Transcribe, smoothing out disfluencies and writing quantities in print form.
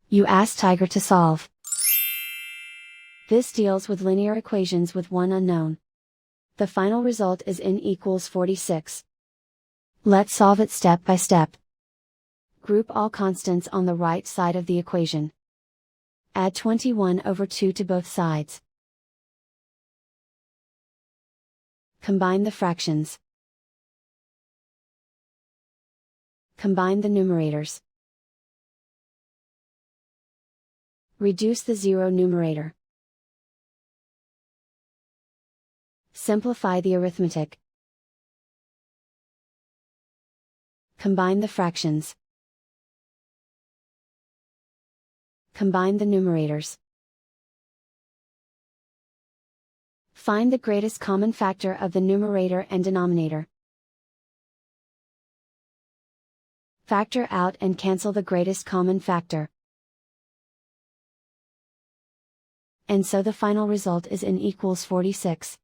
You ask Tiger to solve. This deals with linear equations with one unknown. The final result is n equals 46. Let's solve it step by step. Group all constants on the right side of the equation. Add 21 over 2 to both sides. Combine the fractions. Combine the numerators. Reduce the zero numerator. Simplify the arithmetic. Combine the fractions. Combine the numerators. Find the greatest common factor of the numerator and denominator. Factor out and cancel the greatest common factor. And so the final result is n equals 46.